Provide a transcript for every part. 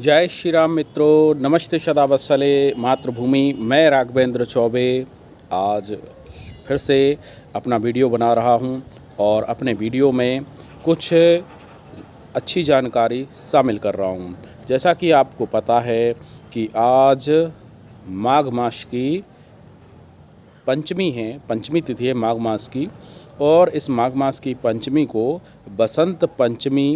जय श्री राम मित्रों, नमस्ते सदावत्सले मातृभूमि। मैं राघवेंद्र चौबे आज फिर से अपना वीडियो बना रहा हूं और अपने वीडियो में कुछ अच्छी जानकारी शामिल कर रहा हूं। जैसा कि आपको पता है कि आज माघ मास की पंचमी है, पंचमी तिथि है माघ मास की, और इस माघ मास की पंचमी को बसंत पंचमी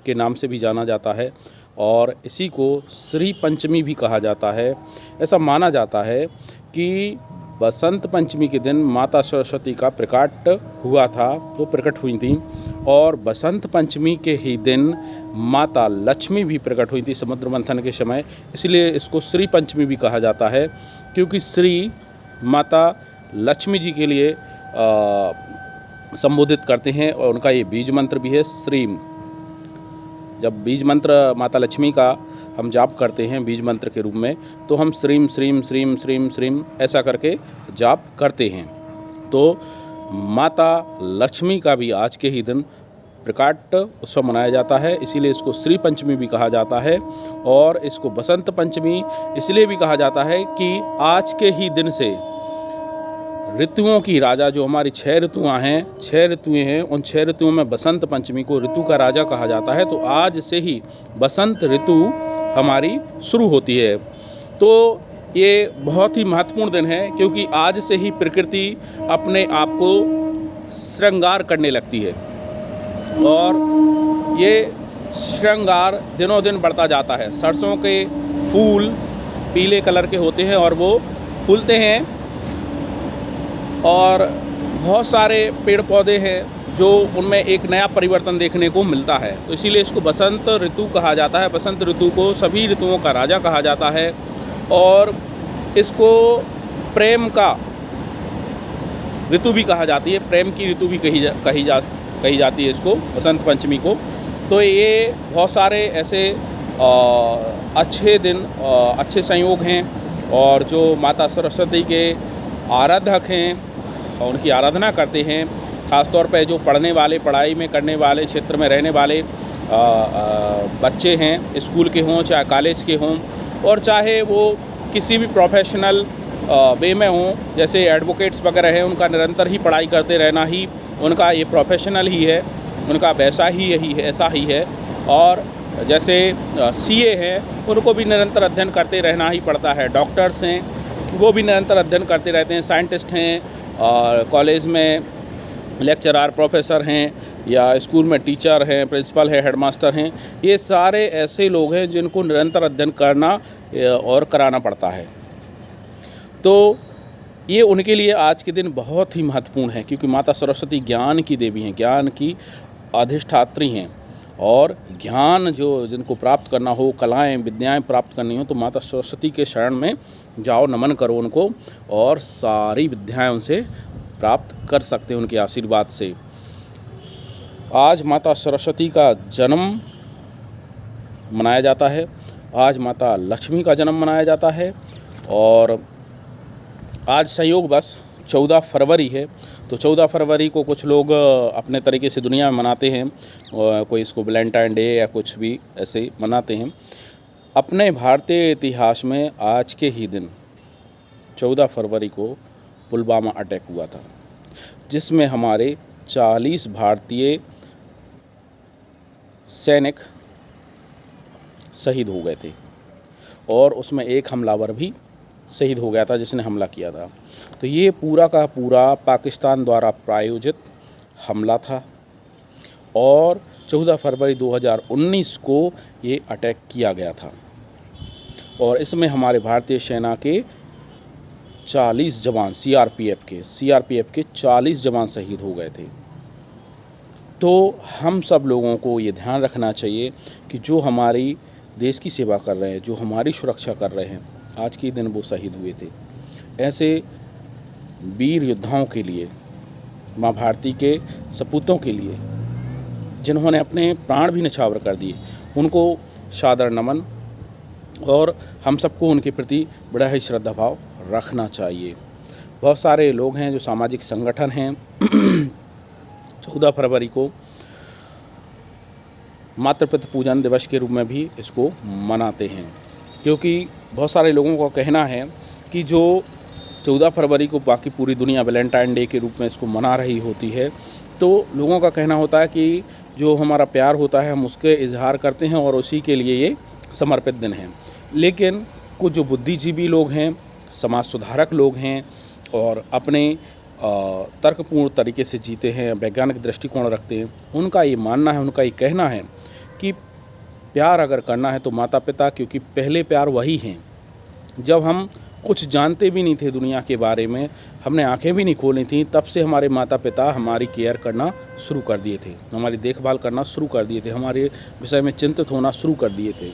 के नाम से भी जाना जाता है और इसी को श्री पंचमी भी कहा जाता है। ऐसा माना जाता है कि बसंत पंचमी के दिन माता सरस्वती का प्रकट हुआ था, वो प्रकट हुई थी, और बसंत पंचमी के ही दिन माता लक्ष्मी भी प्रकट हुई थी समुद्र मंथन के समय। इसलिए इसको श्री पंचमी भी कहा जाता है, क्योंकि श्री माता लक्ष्मी जी के लिए संबोधित करते हैं और उनका ये बीज मंत्र भी है श्री। जब बीज मंत्र माता लक्ष्मी का हम जाप करते हैं बीज मंत्र के रूप में, तो हम श्रीम श्रीम श्रीम श्रीम श्रीम ऐसा करके जाप करते हैं। तो माता लक्ष्मी का भी आज के ही दिन प्रकट उत्सव मनाया जाता है, इसीलिए इसको श्री पंचमी भी कहा जाता है। और इसको बसंत पंचमी इसलिए भी कहा जाता है कि आज के ही दिन से ऋतुओं की राजा, जो हमारी 6 ऋतुएँ हैं, उन 6 ऋतुओं में बसंत पंचमी को ऋतु का राजा कहा जाता है। तो आज से ही बसंत ऋतु हमारी शुरू होती है। तो ये बहुत ही महत्वपूर्ण दिन है, क्योंकि आज से ही प्रकृति अपने आप को श्रृंगार करने लगती है और ये श्रृंगार दिनों दिन बढ़ता जाता है। सरसों के फूल पीले कलर के होते हैं और वो फूलते हैं, और बहुत सारे पेड़ पौधे हैं जो उनमें एक नया परिवर्तन देखने को मिलता है। तो इसीलिए इसको बसंत ऋतु कहा जाता है। बसंत ऋतु को सभी ऋतुओं का राजा कहा जाता है और इसको प्रेम का ऋतु भी कहा जाती है, प्रेम की ऋतु भी कही जाती है इसको, बसंत पंचमी को। तो ये बहुत सारे ऐसे अच्छे दिन, अच्छे संयोग हैं, और जो माता सरस्वती के आराधक हैं उनकी आराधना करते हैं। ख़ास तौर पे जो पढ़ने वाले, पढ़ाई में करने वाले, क्षेत्र में रहने वाले बच्चे हैं, स्कूल के हों चाहे कॉलेज के हों, और चाहे वो किसी भी प्रोफेशनल वे में हों, जैसे एडवोकेट्स वगैरह हैं, उनका निरंतर ही पढ़ाई करते रहना ही उनका ये प्रोफेशनल ही है, उनका वैसा ही यही है, ऐसा ही है। और जैसे सीए हैं, उनको भी निरंतर अध्ययन करते रहना ही पड़ता है। डॉक्टर्स हैं, वो भी निरंतर अध्ययन करते रहते हैं। साइंटिस्ट हैं, और कॉलेज में लेक्चरर, प्रोफेसर हैं, या स्कूल में टीचर हैं, प्रिंसिपल है, हेडमास्टर हैं। ये सारे ऐसे लोग हैं जिनको निरंतर अध्ययन करना और कराना पड़ता है। तो ये उनके लिए आज के दिन बहुत ही महत्वपूर्ण है, क्योंकि माता सरस्वती ज्ञान की देवी हैं, ज्ञान की अधिष्ठात्री हैं, और ज्ञान जो जिनको प्राप्त करना हो, कलाएं विद्याएं प्राप्त करनी हो, तो माता सरस्वती के शरण में जाओ, नमन करो उनको, और सारी विद्याएं उनसे प्राप्त कर सकते हैं उनके आशीर्वाद से। आज माता सरस्वती का जन्म मनाया जाता है, आज माता लक्ष्मी का जन्म मनाया जाता है, और आज संयोग बस 14 फरवरी है। तो 14 फरवरी को कुछ लोग अपने तरीके से दुनिया में मनाते हैं, कोई इसको वैलेंटाइन डे या कुछ भी ऐसे मनाते हैं। अपने भारतीय इतिहास में आज के ही दिन 14 फरवरी को पुलवामा अटैक हुआ था, जिसमें हमारे 40 भारतीय सैनिक शहीद हो गए थे, और उसमें एक हमलावर भी शहीद हो गया था जिसने हमला किया था। तो ये पूरा का पूरा पाकिस्तान द्वारा प्रायोजित हमला था, और 14 फरवरी 2019 को ये अटैक किया गया था, और इसमें हमारे भारतीय सेना के 40 जवान, सीआरपीएफ के 40 जवान शहीद हो गए थे। तो हम सब लोगों को ये ध्यान रखना चाहिए कि जो हमारी देश की सेवा कर रहे हैं, जो हमारी सुरक्षा कर रहे हैं, आज के दिन वो शहीद हुए थे। ऐसे वीर योद्धाओं के लिए, माँ भारती के सपूतों के लिए, जिन्होंने अपने प्राण भी न्यौछावर कर दिए, उनको सादर नमन, और हम सबको उनके प्रति बड़ा ही श्रद्धा भाव रखना चाहिए। बहुत सारे लोग हैं जो सामाजिक संगठन हैं 14 फरवरी को मातृ पितृ पूजन दिवस के रूप में भी इसको मनाते हैं, क्योंकि बहुत सारे लोगों का कहना है कि जो 14 फरवरी को बाकी पूरी दुनिया वैलेंटाइन डे के रूप में इसको मना रही होती है, तो लोगों का कहना होता है कि जो हमारा प्यार होता है हम उसके इजहार करते हैं और उसी के लिए ये समर्पित दिन है। लेकिन कुछ जो बुद्धिजीवी लोग हैं, समाज सुधारक लोग हैं और अपने तर्कपूर्ण तरीके से जीते हैं, वैज्ञानिक दृष्टिकोण रखते हैं, उनका ये मानना है, उनका ये कहना है कि प्यार अगर करना है तो माता पिता, क्योंकि पहले प्यार वही हैं। जब हम कुछ जानते भी नहीं थे दुनिया के बारे में, हमने आंखें भी नहीं खोली थी, तब से हमारे माता पिता हमारी केयर करना शुरू कर दिए थे, हमारी देखभाल करना शुरू कर दिए थे, हमारे विषय में चिंतित होना शुरू कर दिए थे।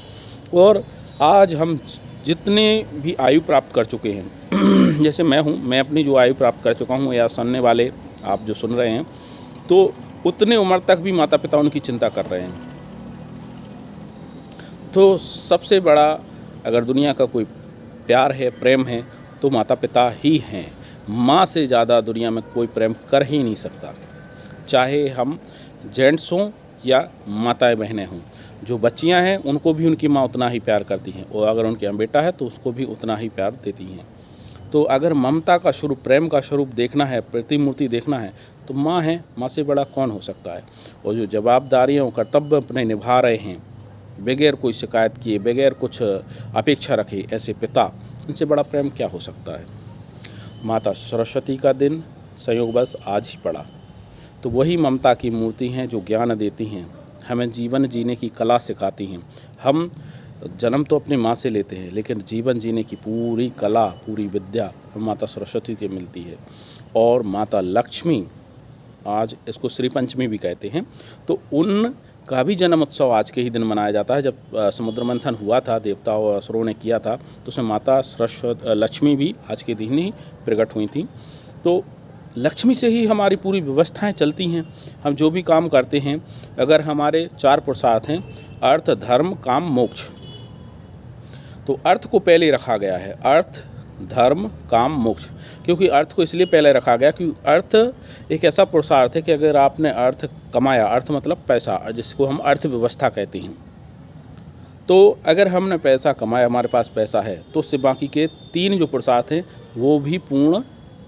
और आज हम जितने भी आयु प्राप्त कर चुके हैं जैसे मैं हूँ, मैं अपनी जो आयु प्राप्त कर चुका हूँ या सुनने वाले आप जो सुन रहे हैं, तो उतने उम्र तक भी माता पिता उनकी चिंता कर रहे हैं। तो सबसे बड़ा अगर दुनिया का कोई प्यार है, प्रेम है, तो माता पिता ही हैं। माँ से ज़्यादा दुनिया में कोई प्रेम कर ही नहीं सकता, चाहे हम जेंट्स हों या माताएं बहनें हों। जो बच्चियां हैं उनको भी उनकी माँ उतना ही प्यार करती हैं, और अगर उनके यहाँ बेटा है तो उसको भी उतना ही प्यार देती हैं। तो अगर ममता का स्वरूप, प्रेम का स्वरूप देखना है, प्रतिमूर्ति देखना है, तो माँ है, माँ से बड़ा कौन हो सकता है। और जो जवाबदारियों, कर्तव्य अपने निभा रहे हैं बगैर कोई शिकायत किए, बगैर कुछ अपेक्षा रखे, ऐसे पिता, इनसे बड़ा प्रेम क्या हो सकता है। माता सरस्वती का दिन संयोगवश आज ही पड़ा, तो वही ममता की मूर्ति हैं जो ज्ञान देती हैं, हमें जीवन जीने की कला सिखाती हैं। हम जन्म तो अपनी माँ से लेते हैं, लेकिन जीवन जीने की पूरी कला, पूरी विद्या हम माता सरस्वती से मिलती है। और माता लक्ष्मी, आज इसको श्री पंचमी भी कहते हैं, तो उनका भी जन्म उत्सव आज के ही दिन मनाया जाता है। जब समुद्र मंथन हुआ था, देवताओं और असुरों ने किया था, तो उसमें माता लक्ष्मी भी आज के दिन ही प्रकट हुई थी। तो लक्ष्मी से ही हमारी पूरी व्यवस्थाएं चलती हैं। हम जो भी काम करते हैं, अगर हमारे 4 पुरुषार्थ हैं, अर्थ, धर्म, काम, मोक्ष, तो अर्थ को पहले रखा गया है, अर्थ, धर्म, काम, मोक्ष। क्योंकि अर्थ को इसलिए पहले रखा गया क्योंकि अर्थ एक ऐसा पुरुषार्थ है कि अगर आपने अर्थ कमाया, अर्थ मतलब पैसा, जिसको हम अर्थव्यवस्था कहते हैं, तो अगर हमने पैसा कमाया, हमारे पास पैसा है, तो उससे बाकी के 3 जो पुरुषार्थ हैं वो भी पूर्ण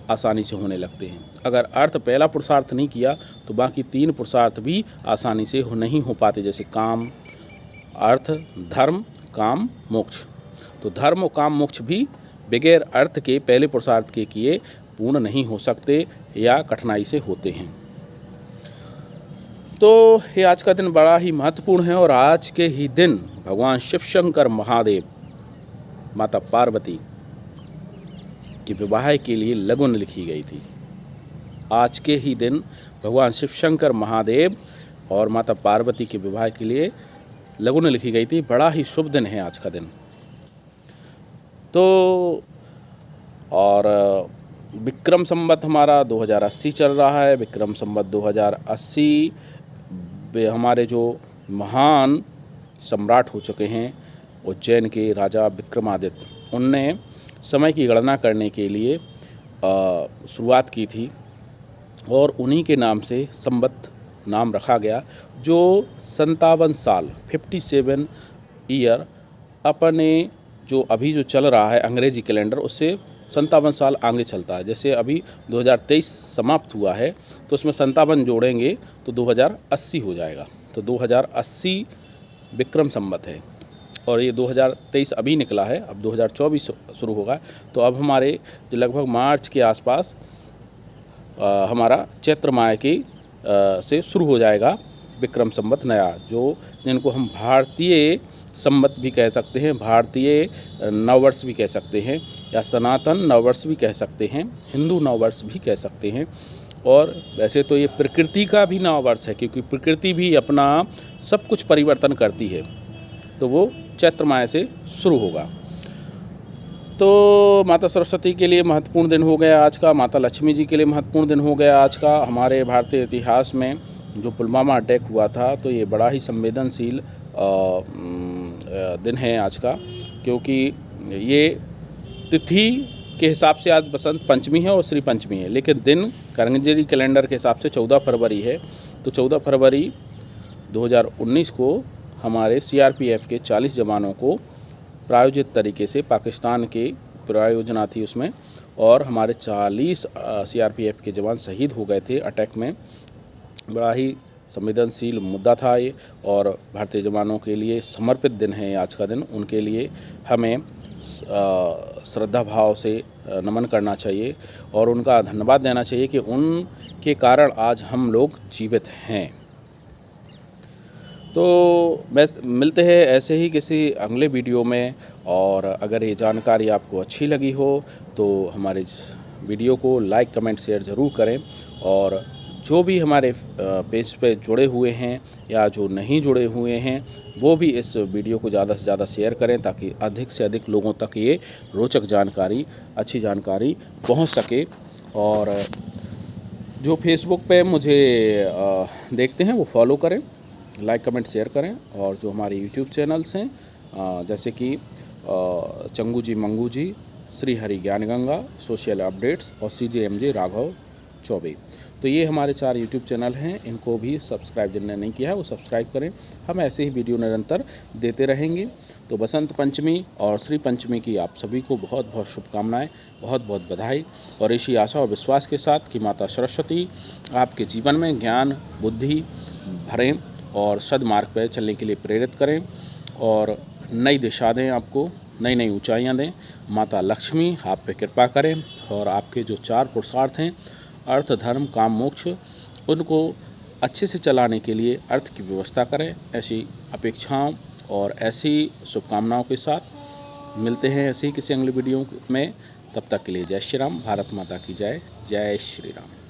आसानी से होने लगते हैं। अगर अर्थ पहला पुरुषार्थ नहीं किया तो बाकी 3 पुरुषार्थ भी आसानी से नहीं हो पाते, जैसे काम, अर्थ, धर्म, काम, मोक्ष। तो धर्म और काम, मोक्ष भी बगैर अर्थ के पहले पुरुषार्थ के किए पूर्ण नहीं हो सकते या कठिनाई से होते हैं। तो ये आज का दिन बड़ा ही महत्वपूर्ण है, और आज के ही दिन भगवान शिव शंकर महादेव, माता पार्वती के विवाह के लिए लगन लिखी गई थी। आज के ही दिन भगवान शिव शंकर महादेव और माता पार्वती के विवाह के लिए लगन लिखी गई थी। बड़ा ही शुभ दिन है आज का दिन। तो और विक्रम संवत हमारा 2080 चल रहा है। विक्रम संवत 2080 हमारे जो महान सम्राट हो चुके हैं उज्जैन के राजा विक्रमादित्य, उनने समय की गणना करने के लिए शुरुआत की थी, और उन्हीं के नाम से संवत नाम रखा गया, जो 57 साल 57 ईयर अपने जो अभी जो चल रहा है अंग्रेजी कैलेंडर, उससे 57 साल आगे चलता है। जैसे अभी 2023 समाप्त हुआ है, तो उसमें 57 जोड़ेंगे तो 2080 हो जाएगा। तो 2080 विक्रम संवत है, और ये 2023 अभी निकला है, अब 2024 शुरू होगा। तो अब हमारे जो लगभग मार्च के आसपास हमारा चैत्र माह की से शुरू हो जाएगा विक्रम संवत नया, जो जिनको हम भारतीय संवत भी कह सकते हैं, भारतीय नववर्ष भी कह सकते हैं, या सनातन नववर्ष भी कह सकते हैं, हिंदू नववर्ष भी कह सकते हैं। और वैसे तो ये प्रकृति का भी नववर्ष है, क्योंकि प्रकृति भी अपना सब कुछ परिवर्तन करती है, तो वो चैत्र माह से शुरू होगा। तो माता सरस्वती के लिए महत्वपूर्ण दिन हो गया आज का, माता लक्ष्मी जी के लिए महत्वपूर्ण दिन हो गया आज का। हमारे भारतीय इतिहास में जो पुलवामा अटैक हुआ था, तो ये बड़ा ही संवेदनशील दिन है आज का, क्योंकि ये तिथि के हिसाब से आज बसंत पंचमी है और श्री पंचमी है, लेकिन दिन करंगेरी कैलेंडर के हिसाब से 14 फरवरी है। तो 14 फरवरी 2019 को हमारे सीआरपीएफ के 40 जवानों को प्रायोजित तरीके से, पाकिस्तान की प्रायोजना थी उसमें, और हमारे 40 सीआरपीएफ के जवान शहीद हो गए थे अटैक में। बड़ा ही संवेदनशील मुद्दा था ये, और भारतीय जवानों के लिए समर्पित दिन है आज का दिन। उनके लिए हमें श्रद्धा भाव से नमन करना चाहिए और उनका धन्यवाद देना चाहिए कि उनके कारण आज हम लोग जीवित हैं। तो बस मिलते हैं ऐसे ही किसी अगले वीडियो में, और अगर ये जानकारी आपको अच्छी लगी हो तो हमारे इस वीडियो को लाइक, कमेंट, शेयर ज़रूर करें, और जो भी हमारे पेज पे जुड़े हुए हैं या जो नहीं जुड़े हुए हैं वो भी इस वीडियो को ज़्यादा से ज़्यादा शेयर करें, ताकि अधिक से अधिक लोगों तक ये रोचक जानकारी, अच्छी जानकारी पहुंच सके। और जो फेसबुक पे मुझे देखते हैं वो फॉलो करें, लाइक, कमेंट, शेयर करें, और जो हमारे यूट्यूब चैनल्स हैं जैसे कि चंगू जी मंगू जी, श्री हरि ज्ञान गंगा, सोशल अपडेट्स और CJMJ राघव चौबे, तो ये हमारे 4 यूट्यूब चैनल हैं। इनको भी सब्सक्राइब जिन्होंने नहीं किया है वो सब्सक्राइब करें। हम ऐसे ही वीडियो निरंतर देते रहेंगे। तो बसंत पंचमी और श्री पंचमी की आप सभी को बहुत बहुत शुभकामनाएं, बहुत बहुत बधाई, और इसी आशा और विश्वास के साथ कि माता सरस्वती आपके जीवन में ज्ञान, बुद्धि भरें और सद्मार्ग पर चलने के लिए प्रेरित करें, और नई दिशा दें, आपको नई नई ऊंचाइयां दें। माता लक्ष्मी आप पे कृपा करें, और आपके जो 4 पुरुषार्थ हैं, अर्थ, धर्म, काम, मोक्ष, उनको अच्छे से चलाने के लिए अर्थ की व्यवस्था करें। ऐसी अपेक्षाओं और ऐसी शुभकामनाओं के साथ मिलते हैं ऐसे ही किसी अगले वीडियो में। तब तक के लिए जय श्री राम। भारत माता की जय। जय श्री राम।